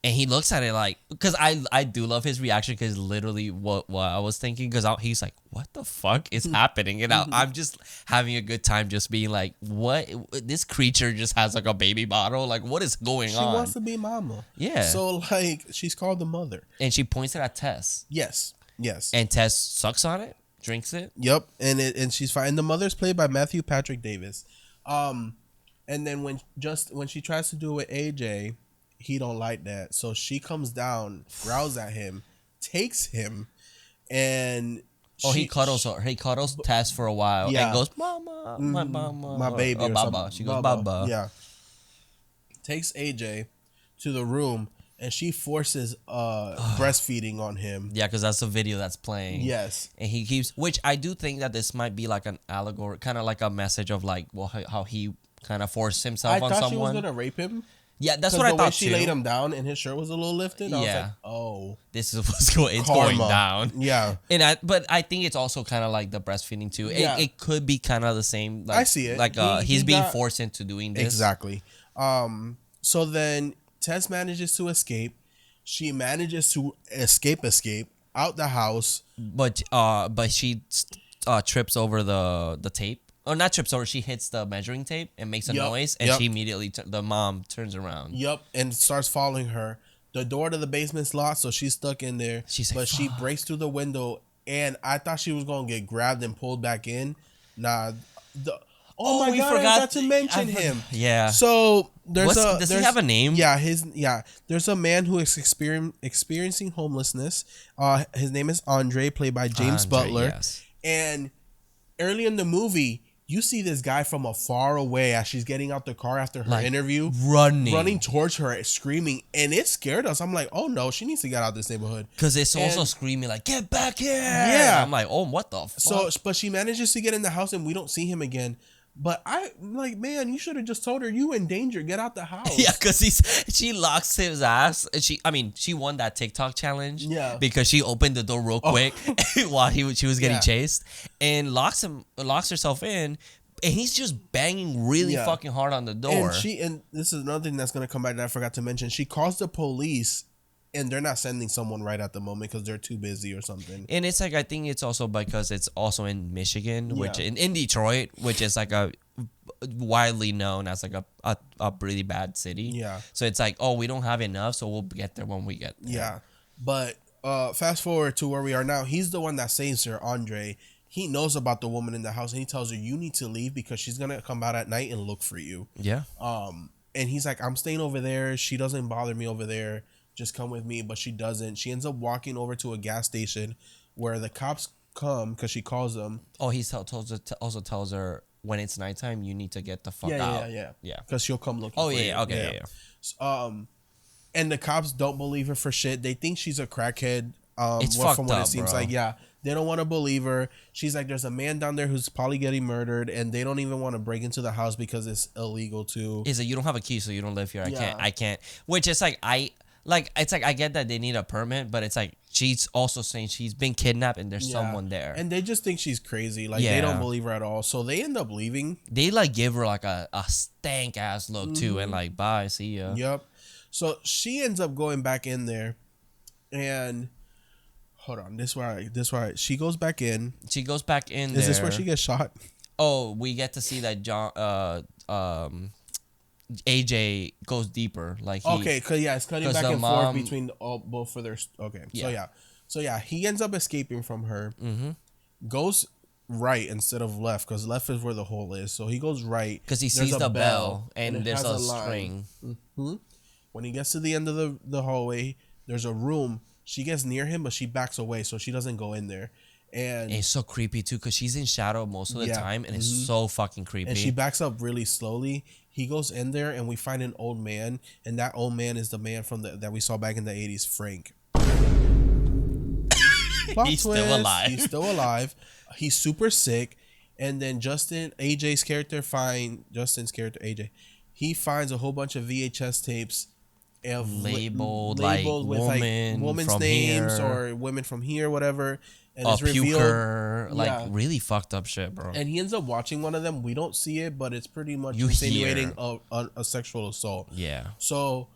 And he looks at it like, because I do love his reaction, because literally what I was thinking, because he's like, what the fuck is happening? And I'm just having a good time just being like, what? This creature just has like a baby bottle? Like, what is going on? She wants to be mama. Yeah. So, like, she's called the mother. And she points it at Tess. Yes. And Tess sucks on it, drinks it. Yep. And she's fine. And the mother's played by Matthew Patrick Davis. And then when she tries to do it with AJ, he don't like that, so she comes down, growls at him, takes him, and he cuddles her. He cuddles Tess for a while, and goes, "Mama, my mama, my baby." Or Baba. She goes, "Baba." Yeah. Takes AJ to the room, and she forces breastfeeding on him. Yeah, because that's the video that's playing. Yes, and he keeps, which I do think that this might be like an allegory, kind of like a message of like, well, how he kind of forced himself on someone. I thought she was gonna rape him. Yeah, that's what I thought too. The way she laid him down and his shirt was a little lifted, I was like, oh. This is what's going. It's going down. Yeah. But I think it's also kind of like the breastfeeding too. Yeah. It could be kind of the same. Like, I see it. Like he's being forced into doing this. Exactly. So then Tess manages to escape. She manages to escape out the house. But she trips over the tape. Oh, not trips over. She hits the measuring tape and makes a noise, and she immediately the mom turns around. Yep, and starts following her. The door to the basement's locked, so she's stuck in there. She's like, but she "Fuck." breaks through the window, and I thought she was gonna get grabbed and pulled back in. Nah. Oh my we god! I forgot forgot to mention him. Yeah. So Does he have a name? Yeah. There's a man who is experiencing homelessness. His name is Andre, played by James Butler. Yes. And early in the movie, you see this guy from afar away as she's getting out the car after her interview, running towards her, screaming, and it scared us. I'm like, oh no, she needs to get out of this neighborhood because it's also screaming like, "Get back here!" Yeah, I'm like, oh, what the fuck? So, but she manages to get in the house, and we don't see him again. But I'm like, man, you should have just told her you in danger. Get out the house. Yeah, because she locks his ass. And she won that TikTok challenge. Yeah, because she opened the door real quick while she was getting chased, and locks herself in, and he's just banging really fucking hard on the door. And this is another thing that's gonna come back that I forgot to mention. She calls the police. And they're not sending someone right at the moment because they're too busy or something. And it's like, I think it's also because it's also in Michigan, which in Detroit, which is like a widely known as like a really bad city. Yeah. So it's like, oh, we don't have enough, so we'll get there when we get there. Yeah. But fast forward to where we are now. He's the one that saves her, Andre. He knows about the woman in the house, and he tells her, you need to leave because she's going to come out at night and look for you. Yeah. And he's like, I'm staying over there. She doesn't bother me over there. Just come with me, but she doesn't. She ends up walking over to a gas station where the cops come because she calls them. Oh, he also tells her when it's nighttime, you need to get the fuck out. Yeah. Because she'll come looking. Oh for yeah, you. okay, yeah. And the cops don't believe her for shit. They think she's a crackhead. It's fucked from what up, it seems bro. like. Yeah, they don't want to believe her. She's like, there's a man down there who's probably getting murdered, and they don't even want to break into the house because it's illegal to. Is that you don't have a key, so you don't live here. Yeah. I can't. Which is like it's like I get that they need a permit, but it's like she's also saying she's been kidnapped and there's someone there, and they just think she's crazy. Like they don't believe her at all, so they end up leaving. They like give her like a stank ass look too, and like bye, see ya. Yep. So she ends up going back in there, and hold on, this why she goes back in. She goes back in. Is this where she gets shot? Oh, we get to see that AJ goes deeper, like because it's cutting back and forth between both of their. Okay, so he ends up escaping from her. Mm-hmm. Goes right instead of left because left is where the hole is. So he goes right because he sees the bell and there's a string. Mm-hmm. When he gets to the end of the hallway, there's a room. She gets near him, but she backs away, so she doesn't go in there. And it's so creepy too because she's in shadow most of the time, and it's so fucking creepy. And she backs up really slowly. He goes in there, and we find an old man, and that old man is the man from that we saw back in the 80s, Frank. He's still alive. He's still alive. He's super sick. And then Justin's character, AJ, he finds a whole bunch of VHS tapes labeled with women's names or women from here, whatever. And it's revealed, really fucked up shit, bro. And he ends up watching one of them. We don't see it, but it's pretty much insinuating a sexual assault. Yeah. So,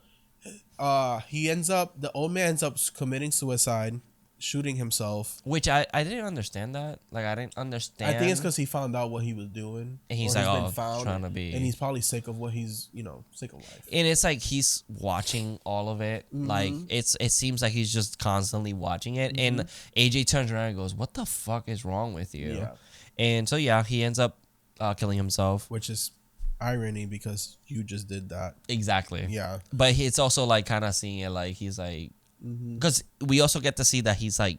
the old man ends up committing suicide, shooting himself. Which I didn't understand that. Like, I didn't understand. I think it's because he found out what he was doing. And he's like, trying to be. And he's probably sick of what he's, sick of life. And it's like he's watching all of it. Mm-hmm. Like, it seems like he's just constantly watching it. Mm-hmm. And AJ turns around and goes, what the fuck is wrong with you? Yeah. And so, he ends up killing himself. Which is irony because you just did that. Exactly. Yeah. But it's also like kind of seeing it like he's like, because we also get to see that he's like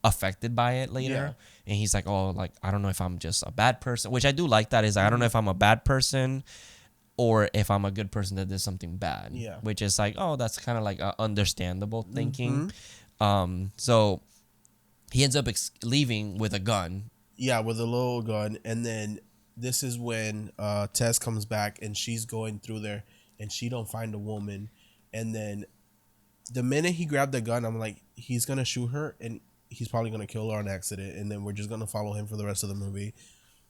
affected by it later, and he's like, oh, like I don't know if I'm just a bad person, which I do like. That is, I don't know if I'm a bad person or if I'm a good person that did something bad. Yeah, which is like, oh, that's kind of like understandable thinking. So he ends up leaving with a gun. Yeah, with a little gun, and then this is when Tess comes back and she's going through there and she don't find a woman, and then. The minute he grabbed the gun, I'm like, he's going to shoot her and he's probably going to kill her on accident. And then we're just going to follow him for the rest of the movie.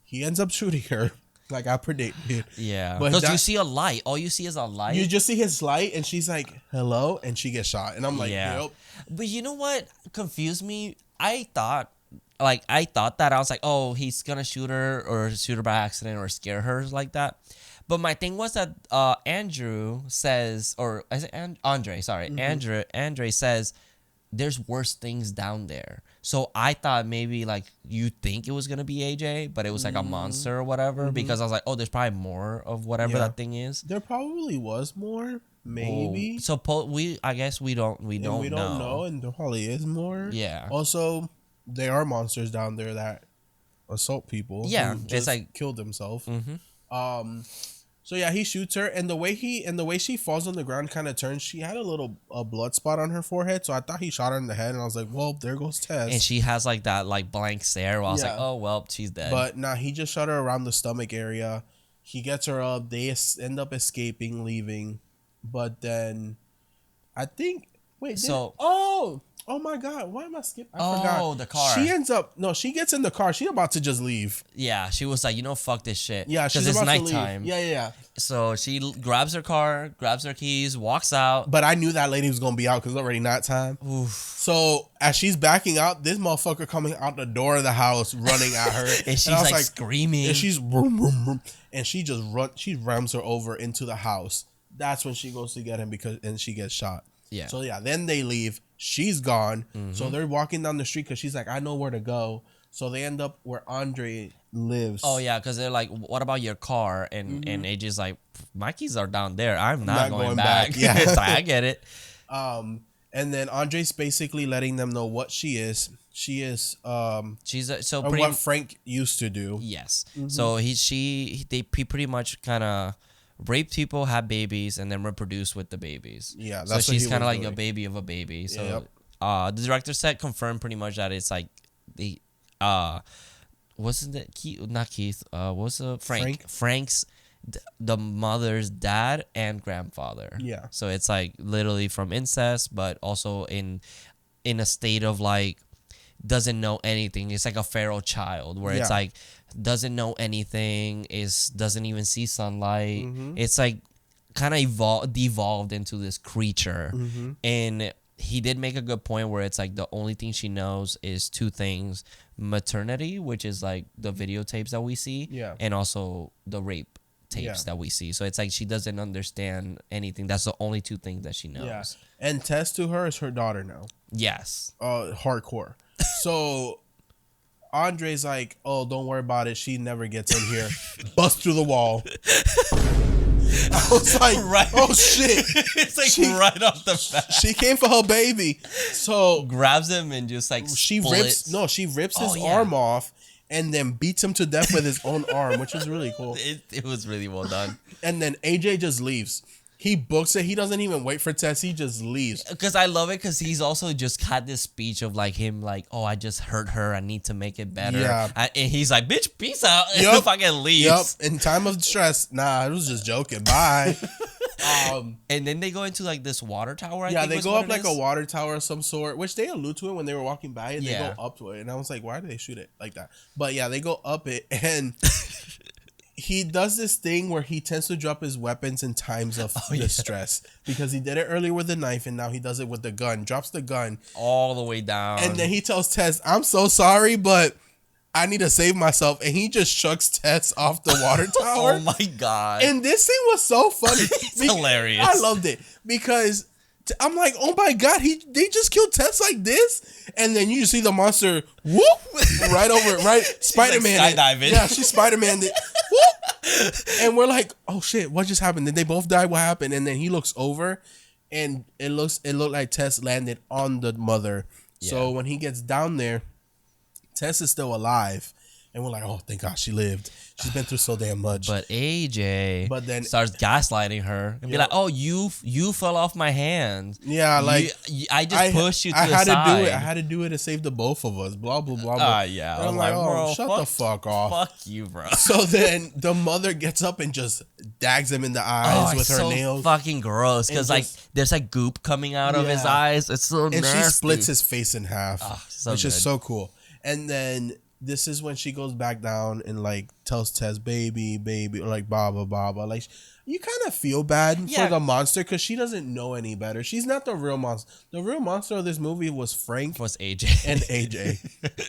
He ends up shooting her like I predicted. Yeah. Because you see a light. All you see is a light. You just see his light and she's like, hello. And she gets shot. And I'm like, yep. But you know what confused me? I thought that I was like, oh, he's going to shoot her or shoot her by accident or scare her like that. But my thing was that Andrew says, or is it Andre? Sorry, Andre says there's worse things down there. So I thought maybe like you think it was gonna be AJ, but it was like a monster or whatever. Because I was like, oh, there's probably more of whatever that thing is. There probably was more, maybe. Oh, so I guess we don't know, and there probably is more. Yeah. Also, there are monsters down there that assault people. Yeah, who it's just like killed himself. So yeah, he shoots her, and the way she falls on the ground kind of turns. She had a blood spot on her forehead, so I thought he shot her in the head, and I was like, well, there goes Tess. And she has like that like blank stare. Where I was like, oh well, she's dead. But nah, he just shot her around the stomach area. He gets her up. They end up escaping, leaving, but then I think Oh my God! Why am I skipping? I forgot. Oh, the car. She gets in the car. She's about to just leave. Yeah, she was like, fuck this shit. Yeah, because she's it's about to nighttime. leave. Yeah. So she grabs her car, grabs her keys, walks out. But I knew that lady was gonna be out because it's already nighttime. Oof. So as she's backing out, this motherfucker coming out the door of the house, running at her, and she's like screaming, and she's vroom, vroom, vroom, and she just she rams her over into the house. That's when she goes to get him and she gets shot. Yeah. So yeah, then they leave. She's gone. So they're walking down the street because she's like, I know where to go. So they end up where Andre lives. Oh yeah, because they're like, what about your car? And AJ's like, my keys are down there. I'm not going back. Yeah, so I get it. And then Andre's basically letting them know what she is. She is she's what Frank used to do. Yes. So he pretty much kind of rape people, have babies, and then reproduce with the babies. Yeah, that's so she's kind of like a baby of a baby. So the director said confirmed pretty much that it's like the wasn't it Keith? Not Keith. What's Frank's the mother's dad and grandfather. Yeah. So it's like literally from incest, but also in a state of like doesn't know anything. It's like a feral child where it's like doesn't know anything, doesn't even see sunlight. It's like kind of devolved into this creature. And he did make a good point where it's like the only thing she knows is two things: maternity, which is like the videotapes that we see, and also the rape tapes that we see. So it's like she doesn't understand anything. That's the only two things that she knows. Yeah. And Tess to her is her daughter now. Yes. Hardcore. So Andre's like, oh, don't worry about it. She never gets in here. Bust through the wall. I was like, oh shit. It's like right off the bat. She came for her baby. So grabs him and just like she rips his arm off and then beats him to death with his own arm, which was really cool. It was really well done. And then AJ just leaves. He books it. He doesn't even wait for Tess. He just leaves. Because I love it because he's also just had this speech of like him like, oh, I just hurt her. I need to make it better. Yeah. And he's like, bitch, peace out. Yep. And fucking leaves. Yep. In time of stress. Nah, I was just joking. Bye. And then they go into like this water tower. I think they go up like a water tower of some sort, which they allude to it when they were walking by and they go up to it. And I was like, why do they shoot it like that? But yeah, they go up it and he does this thing where he tends to drop his weapons in times of distress because he did it earlier with the knife and now he does it with the gun. Drops the gun all the way down. And then he tells Tess, I'm so sorry, but I need to save myself. And he just chucks Tess off the water tower. Oh my God. And this scene was so funny. It's hilarious. I loved it because I'm like, oh my God, they just killed Tess like this? And then you just see the monster whoop right over it, right? Spider-Man. Like skydiving. Yeah, she Spider-Man it. Whoop. And we're like, oh shit, what just happened? Did they both die? What happened? And then he looks over and it looked like Tess landed on the mother. Yeah. So when he gets down there, Tess is still alive. And we're like, oh, thank God she lived. She's been through so damn much. But AJ then starts gaslighting her and be like, oh, you fell off my hand. Yeah, like I just pushed you to the side. I had to do it to save the both of us. Blah, blah, blah, blah. Yeah. And I'm like, oh, shut the fuck off. Fuck you, bro. So then the mother gets up and just dags him in the eyes with her nails. Fucking gross. Because like there's like goop coming out of his eyes. It's so nasty. And she splits his face in half, which is so cool. And then this is when she goes back down and like tells Tess, baby, or like blah blah. Like you kind of feel bad for the monster because she doesn't know any better. She's not the real monster. The real monster of this movie was Frank, was AJ and AJ.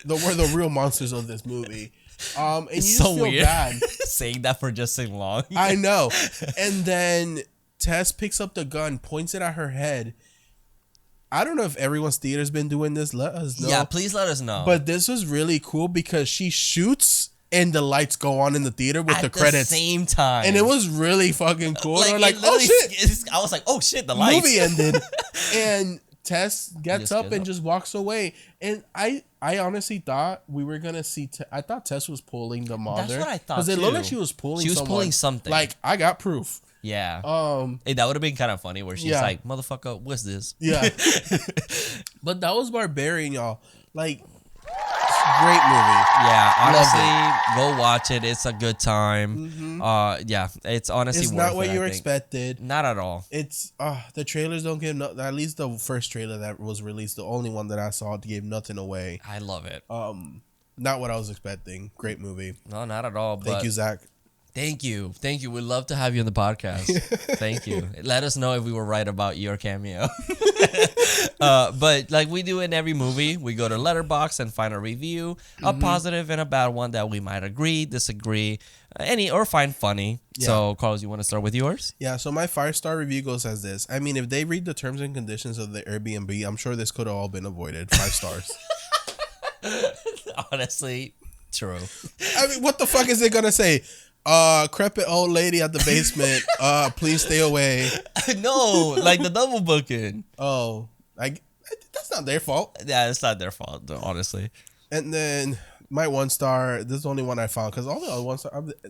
Were the real monsters of this movie. And it's you so just feel weird bad saying that for just so long. I know. And then Tess picks up the gun, points it at her head. I don't know if everyone's theater's been doing this. Let us know. Yeah, please let us know. But this was really cool because she shoots and the lights go on in the theater with the credits. At the same time. And it was really fucking cool. Like, oh shit. I was like, oh shit, the lights. Movie ended. And Tess gets up and just walks away. And I honestly thought we were going to see... I thought Tess was pulling the mother. That's what I thought, because it looked like she was pulling pulling something. Like, I got proof. Yeah. That would have been kind of funny where she's like, motherfucker, what's this? Yeah. But that was Barbarian, y'all. Like, great movie. Yeah, honestly, go watch it. It's a good time. Mm-hmm. Yeah, it's honestly it's worth not what it, you I think. expected. Not at all. It's the trailers don't give at least the first trailer that was released, the only one that I saw, gave nothing away. I love it. Not what I was expecting. Great movie. No, not at all. Thank you, Zach. Thank you. We'd love to have you on the podcast. Thank you. Let us know if we were right about your cameo. But like we do in every movie, we go to Letterboxd and find a review, a positive and a bad one that we might agree, disagree, or find funny. Yeah. So, Carlos, you want to start with yours? Yeah. So my 5-star review goes as this. I mean, if they read the terms and conditions of the Airbnb, I'm sure this could have all been avoided. 5 stars. Honestly, true. I mean, what the fuck is it gonna say? Crepit old lady at the basement. Please stay away. No, like the double booking. Oh, that's not their fault. Yeah, it's not their fault, though, honestly. And then my 1 star. This is the only one I found because all the other ones.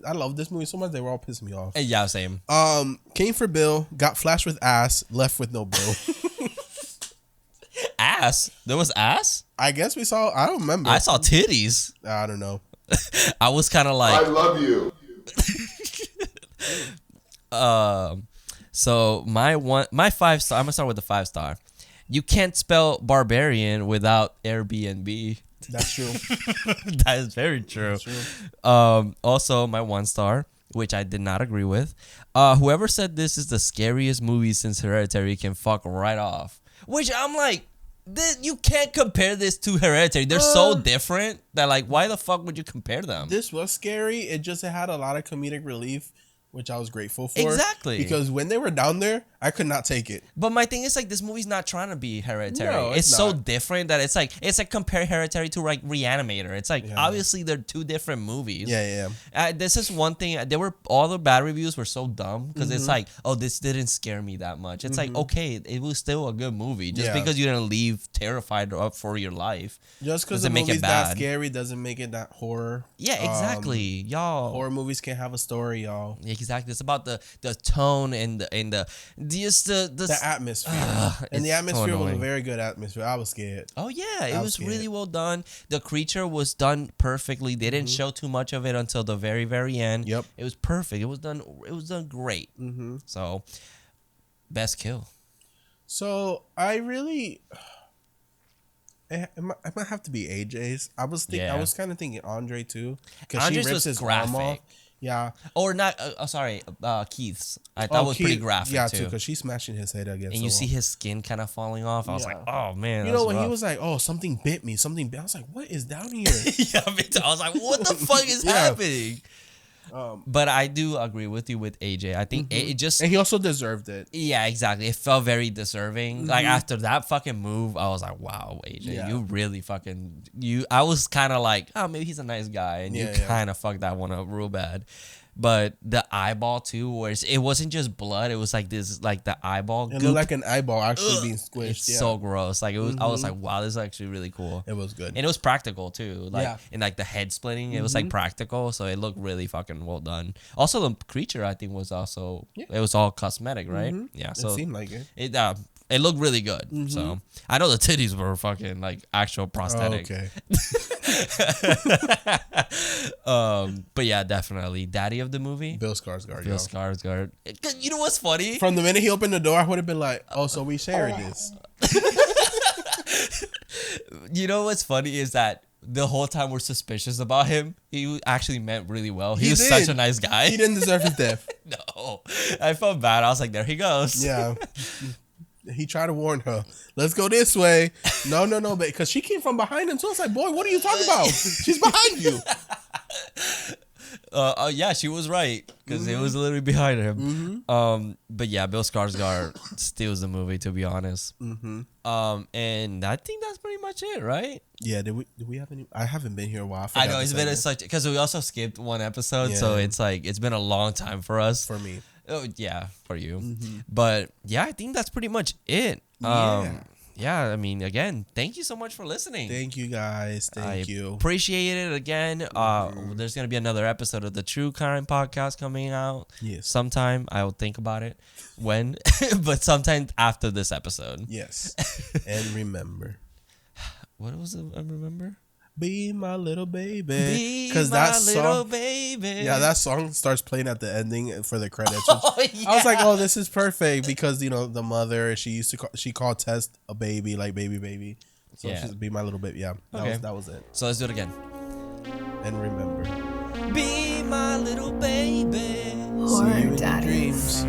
I love this movie so much they were all pissing me off. Yeah, same. Came for Bill, got flashed with ass, left with no bill. Ass? There was ass? I guess we saw. I don't remember. I saw titties. I don't know. I was kind of like, I love you. So my 5-star. I'm gonna start with the 5-star. You can't spell barbarian without Airbnb. That's true. That is very true. That's true. Also my 1-star, which I did not agree with. Whoever said this is the scariest movie since Hereditary can fuck right off. Which I'm like, you can't compare this to Hereditary. They're so different that like, why the fuck would you compare them? This was scary. It had a lot of comedic relief, which I was grateful for. Exactly. Because when they were down there, I could not take it. But my thing is like this movie's not trying to be Hereditary. No, it's it's so not. different that it's like compare Hereditary to like Reanimator. It's like obviously they're two different movies. Yeah. This is one thing. All the bad reviews were so dumb because it's like, oh, this didn't scare me that much. It's like, okay, it was still a good movie. Just because you didn't leave terrified up for your life. Just because the movie's that scary doesn't make it that horror. Yeah, exactly, y'all. Horror movies can have a story, y'all. Exactly. It's about the tone and the atmosphere. And the atmosphere so was a very good atmosphere. I was scared. Oh yeah, it was really well done. The creature was done perfectly. They didn't show too much of it until the very, very end. Yep. It was perfect. It was done great. So, best kill. So I really, it might have to be AJ's. I was kind of thinking Andre too, because she rips his arm off. Yeah. Or not. Sorry, Keith's. I thought was pretty graphic yeah, too. because she's smashing his head against. And you see his skin kind of falling off. I was like, oh man. You know when he was like, oh, something bit me. Something bit. I was like, what is down here? Yeah, I was like, what the fuck is happening? But I do agree with you with AJ. I think it just... And he also deserved it. Yeah, exactly. It felt very deserving. Like, after that fucking move, I was like, wow, AJ, you really fucking... I was kind of like, oh, maybe he's a nice guy. And you kind of fucked that one up real bad. But the eyeball, too, where it wasn't just blood. It was like this, like the eyeball It looked like an eyeball actually being squished. It's so gross. Like, it was. I was like, wow, this is actually really cool. It was good. And it was practical, too. Like, and like the head splitting, it was like practical. So it looked really fucking well done. Also, the creature, I think, was also, it was all cosmetic, right? Yeah. So it seemed like it. It looked really good. So I know the titties were fucking like actual prosthetic. Oh, okay. But yeah, definitely daddy of the movie, Bill Skarsgård. Bill Skarsgård. You know what's funny? From the minute he opened the door, I would have been like, "Oh, so we sharing this." You know what's funny is that the whole time we're suspicious about him, he actually meant really well. He was did. such a nice guy. He didn't deserve his death. No, I felt bad. I was like, there he goes. Yeah. He tried to warn her. Let's go this way. No, because she came from behind him. So I was like, boy, what are you talking about? She's behind you. Yeah, she was right because it was literally behind him. But yeah, Bill Skarsgård steals the movie, to be honest. And I think that's pretty much it, right? Yeah. Did we have any? I haven't been here a while. I know it's been such because we also skipped one episode, so it's like it's been a long time for us. For me. Oh yeah, for you. But yeah, I think that's pretty much it. Yeah, I mean, again, thank you so much for listening. Thank you guys. Thank you. Appreciate it again. There's gonna be another episode of the True Crime Podcast coming out. Yes. Sometime. I will think about it when, but sometime after this episode. Yes. And remember. What was it? I remember. Be my little baby. Because that song, baby. Yeah, that song starts playing at the ending for the credits. I was like, oh, this is perfect because the mother she called Tess a baby, like baby. So she's be my little baby. Yeah, that was it. So let's do it again. And remember, be my little baby. Horror Daddies.